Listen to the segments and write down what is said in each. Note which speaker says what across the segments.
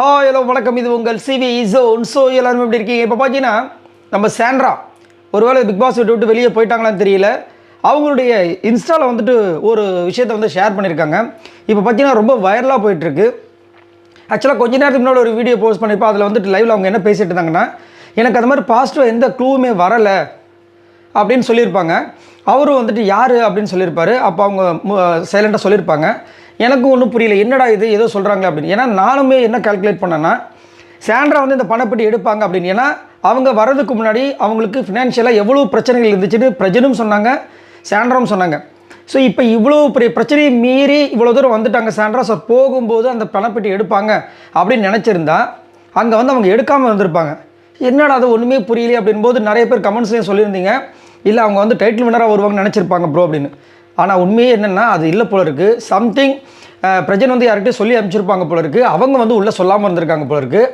Speaker 1: Hi hello வணக்கம், இது உங்கள் சிவி ஜோன். ஸோ எல்லாருமே எப்படி இருக்கீங்க? இப்போ பார்த்தீங்கன்னா நம்ம சாண்ட்ரா ஒருவேளை பிக் பாஸ் விட்டு வெளியே போயிட்டாங்களான்னு தெரியல. அவங்களுடைய இன்ஸ்டாவில் வந்துட்டு ஒரு விஷயத்தை வந்து ஷேர் பண்ணியிருக்காங்க. இப்போ பார்த்தீங்கன்னா ரொம்ப வைரலாக போயிட்டுருக்கு. ஆக்சுவலாக கொஞ்ச நேரத்துக்கு முன்னாடி ஒரு வீடியோ போஸ்ட் பண்ணியிருப்போம். அதில் வந்துட்டு லைவில் அவங்க என்ன பேசிகிட்டு இருந்தாங்கன்னா, எனக்கு அது மாதிரி பாசிட்டிவாக எந்த க்ளூவுமே வரலை அப்படின்னு சொல்லியிருப்பாங்க. அவரும் வந்துட்டு யார் அப்படின்னு சொல்லியிருப்பார். அப்போ அவங்க சைலண்ட்டாக சொல்லியிருப்பாங்க. எனக்கும் ஒன்றும் புரியல, என்னடா இது ஏதோ சொல்கிறாங்களே அப்படின்னு. ஏன்னா நானுமே என்ன கால்குலேட் பண்ணேன்னா, சாண்ட்ரா வந்து இந்த பணப்பட்டி எடுப்பாங்க அப்படின்னு. ஏன்னா அவங்க வர்றதுக்கு முன்னாடி அவங்களுக்கு ஃபினான்ஷியலாக எவ்வளோ பிரச்சனைகள் இருந்துச்சுன்னு பிரஜனும் சொன்னாங்க, சாண்ட்ராவும் சொன்னாங்க. ஸோ இப்போ இவ்வளோ பெரிய பிரச்சனையை மீறி இவ்வளோ தூரம் வந்துட்டாங்க சாண்ட்ரா. ஸோ போகும்போது அந்த பணப்பட்டி எடுப்பாங்க அப்படின்னு நினச்சிருந்தா அங்கே வந்து அவங்க எடுக்காமல் வந்திருப்பாங்க. என்னடா அது ஒன்றுமே புரியலையே அப்படின்போது நிறைய பேர் கமெண்ட்ஸ்லேயும் சொல்லியிருந்தீங்க, இல்லை அவங்க வந்து டைட்டில் வினராக வருவாங்கன்னு நினச்சிருப்பாங்க ப்ரோ அப்படின்னு. ஆனால் உண்மையே என்னென்னா அது இல்லை போல இருக்குது. சம்திங் பிரஜன் வந்து யார்கிட்டையும் சொல்லி அனுப்பிச்சிருப்பாங்க போல இருக்குது. அவங்க வந்து உள்ளே சொல்லாமல் இருந்திருக்காங்க போல இருக்குது.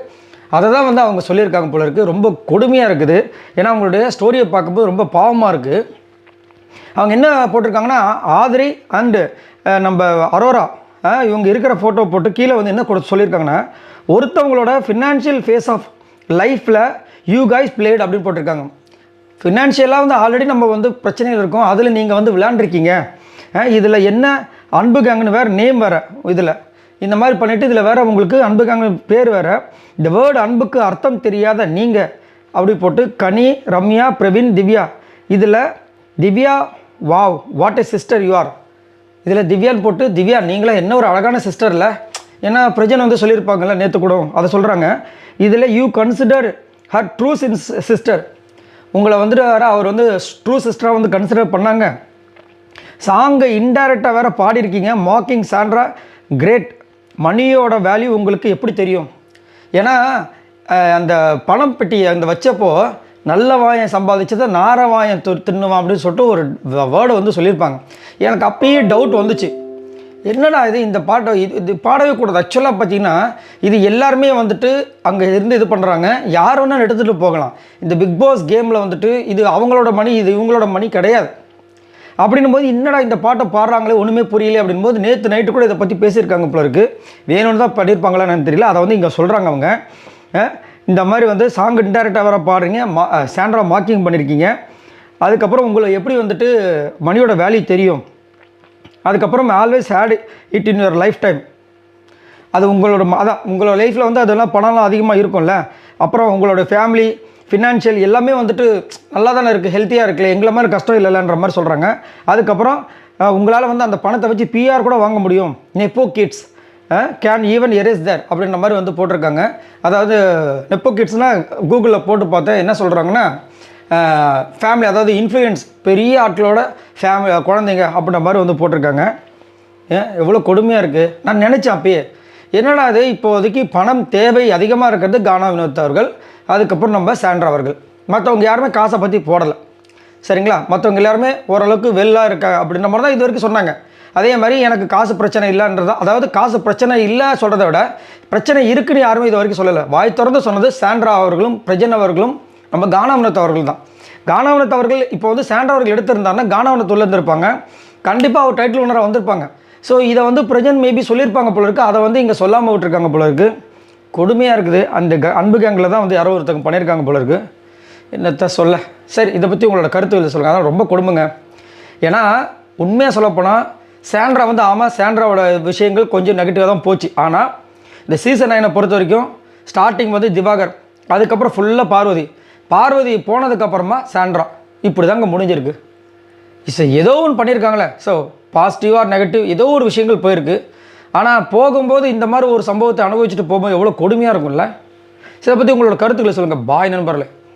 Speaker 1: அதை தான் வந்து அவங்க சொல்லியிருக்காங்க போல இருக்குது. ரொம்ப கொடுமையாக இருக்குது. ஏன்னா அவங்களுடைய ஸ்டோரியை பார்க்கும்போது ரொம்ப பாவமாக இருக்குது. அவங்க என்ன போட்டிருக்காங்கன்னா, ஆதிரி அண்டு நம்ம அரோரா இவங்க இருக்கிற ஃபோட்டோ போட்டு கீழே வந்து என்ன சொல்லியிருக்காங்கன்னா, ஒருத்தவங்களோட ஃபினான்ஷியல் ஃபேஸ் ஆஃப் லைஃப்பில் யூ கைஸ் பிளேட் அப்படின்னு போட்டிருக்காங்க. ஃபினான்ஷியலாக வந்து ஆல்ரெடி நம்ம வந்து பிரச்சனைகள் இருக்கும், அதில் நீங்கள் வந்து விளையாண்டுருக்கீங்க. இதில் என்ன அன்பு கேங்குன்னு வேறு நேம் வேறு, இதில் இந்த மாதிரி பண்ணிவிட்டு இதில் வேறு உங்களுக்கு அன்பு கேங்கு பேர் வேறு. இந்த வேர்டு அன்புக்கு அர்த்தம் தெரியாத நீங்கள் அப்படி போட்டு கனி, ரம்யா, பிரவீன், திவ்யா. இதில் Divya wow what a sister you are. இதில் திவ்யான்னு போட்டு திவ்யா நீங்களே என்ன ஒரு அழகான சிஸ்டர் இல்லை. ஏன்னா பிரஜன் வந்து சொல்லியிருப்பாங்கல்ல நேற்று கூட, அதை சொல்கிறாங்க. இதில் you consider her true sister. உங்களை வந்துட்டு அவர் வந்து ட்ரூ சிஸ்டராக வந்து கன்சிடர் பண்ணாங்க. சாங்கை இன்டைரக்டாக வேறு பாடியிருக்கீங்க. Mocking Sandra great. மணியோட வேல்யூ உங்களுக்கு எப்படி தெரியும்? ஏன்னா அந்த பணம் பெட்டி அந்த வச்சப்போ நல்ல வாயம் சம்பாதிச்சதை நார வாயம் தின்னுவான் அப்படின்னு சொல்லிட்டு ஒரு வேர்டை வந்து சொல்லியிருப்பாங்க. எனக்கு அப்பயே டவுட் வந்துச்சு, என்னடா இது இந்த பாட்டை இது பாடவே கூடாது. ஆக்சுவலாக பார்த்தீங்கன்னா இது எல்லாருமே வந்துட்டு அங்கே இருந்து இது பண்ணுறாங்க, யார் வேணாலும் எடுத்துகிட்டு போகலாம். இந்த பிக் பாஸ் கேமில் வந்துட்டு இது அவங்களோட மணி, இது இவங்களோட மணி கிடையாது. அப்படின்னும் போது என்னடா இந்த பாட்டை பாடுறாங்களே ஒன்றுமே புரியல அப்படின்போது நேற்று நைட்டு கூட இதை பற்றி பேசியிருக்காங்க போல இருக்குது. வேணும்னு தான் பண்ணியிருப்பாங்களான்னு எனக்கு தெரியல. அதை வந்து இங்கே சொல்கிறாங்க அவங்க. இந்த மாதிரி வந்து சாங் இன்டைரக்டாக வேறு பாடுறீங்க, சாண்ட்ரா மார்க்கிங் பண்ணியிருக்கீங்க. அதுக்கப்புறம் உங்களை எப்படி வந்துட்டு மணியோட வேல்யூ தெரியும். அதுக்கப்புறம் always hate it in your lifetime. அது உங்களோட அதான் உங்களோட லைஃப்பில் வந்து அதெல்லாம் பணம்லாம் அதிகமாக இருக்கும்ல. அப்புறம் உங்களோட ஃபேமிலி ஃபினான்ஷியல் எல்லாமே வந்துட்டு நல்லா தானே இருக்குது, ஹெல்த்தியாக இருக்குல்ல, எங்களை மாதிரி கஷ்டம் இல்லைன்ற மாதிரி சொல்கிறாங்க. அதுக்கப்புறம் உங்களால் வந்து அந்த பணத்தை வச்சு பிஆர் கூட வாங்க முடியும். Nepo kids can even erase their அப்படின்ற மாதிரி வந்து போட்டிருக்காங்க. அதாவது நெப்போ கிட்ஸ்னால் கூகுளில் போட்டு பார்த்தேன் என்ன சொல்கிறாங்கன்னா, ஃபேமிலி, அதாவது இன்ஃப்ளூயன்ஸ் பெரிய ஆட்களோட ஃபேமிலி குழந்தைங்க அப்படின்ற மாதிரி வந்து போட்டிருக்காங்க. எவ்வளோ கொடுமையாக இருக்குது. நான் நினச்சேன் அப்பயே, என்னடா அது இப்போதைக்கு பணம் தேவை அதிகமாக இருக்கிறது கானா வினோத் அவர்கள், அதுக்கப்புறம் நம்ம சாண்ட்ரா அவர்கள். மற்றவங்க யாருமே காசை பற்றி போடலை, சரிங்களா? மற்றவங்க எல்லாருமே ஓரளவுக்கு வெல்லாக இருக்கா அப்படின்ற மாதிரி தான் இது வரைக்கும் சொன்னாங்க. அதே மாதிரி எனக்கு காசு பிரச்சனை இல்லைன்றதா, அதாவது காசு பிரச்சனை இல்லை சொல்கிறத விட பிரச்சனை இருக்குன்னு யாருமே இது வரைக்கும் சொல்லலை. வாய் திறந்து சொன்னது சாண்ட்ரா அவர்களும் பிரஜன் அவர்களும் நம்ம கானா வினோத் அவர்கள் தான். கானா வினோத் அவர்கள் இப்போ வந்து சாண்ட்ரா அவர்கள் எடுத்திருந்தாருன்னா கானா வினோத் உள்ள இருந்திருப்பாங்க, கண்டிப்பாக அவர் டைட்டில் வினராக வந்திருப்பாங்க. ஸோ இதை வந்து பிரஜன் மேபி சொல்லியிருப்பாங்க போல இருக்குது, அதை வந்து இங்கே சொல்லாமல் விட்டுருக்காங்க போல இருக்குது. கொடுமையாக இருக்குது. அந்த அன்பு கேங்கில் தான் வந்து யாரோ ஒருத்தவங்க பண்ணியிருக்காங்க போல இருக்குது. என்னத்த சொல்ல. சரி, இதை பற்றி உங்களோட கருத்து சொல்லுங்கள். அதான் ரொம்ப கொடுமைங்க. ஏன்னா உண்மையாக சொல்லப்போனால் சாண்ட்ரா வந்து ஆமாம் சாண்ட்ராவோட விஷயங்கள் கொஞ்சம் நெகட்டிவாக தான் போச்சு. ஆனால் இந்த சீசன் 9 பொறுத்த வரைக்கும் ஸ்டார்டிங் வந்து திவாகர், அதுக்கப்புறம் ஃபுல்லாக பார்வதி போனதுக்கப்புறமா சாண்ட்ரா, இப்படி தாங்க முடிஞ்சிருக்கு. ஏதோ ஒன்று பண்ணியிருக்காங்களே. ஸோ பாசிட்டிவாக நெகட்டிவ் ஏதோ ஒரு விஷயங்கள் போயிருக்கு. ஆனால் போகும்போது இந்த மாதிரி ஒரு சம்பவத்தை அனுபவிச்சுட்டு போகும்போது எவ்வளோ கொடுமையாக இருக்கும்ல. இதை பற்றி உங்களோட கருத்துக்களை சொல்லுங்கள். பாய் நண்பர்களே.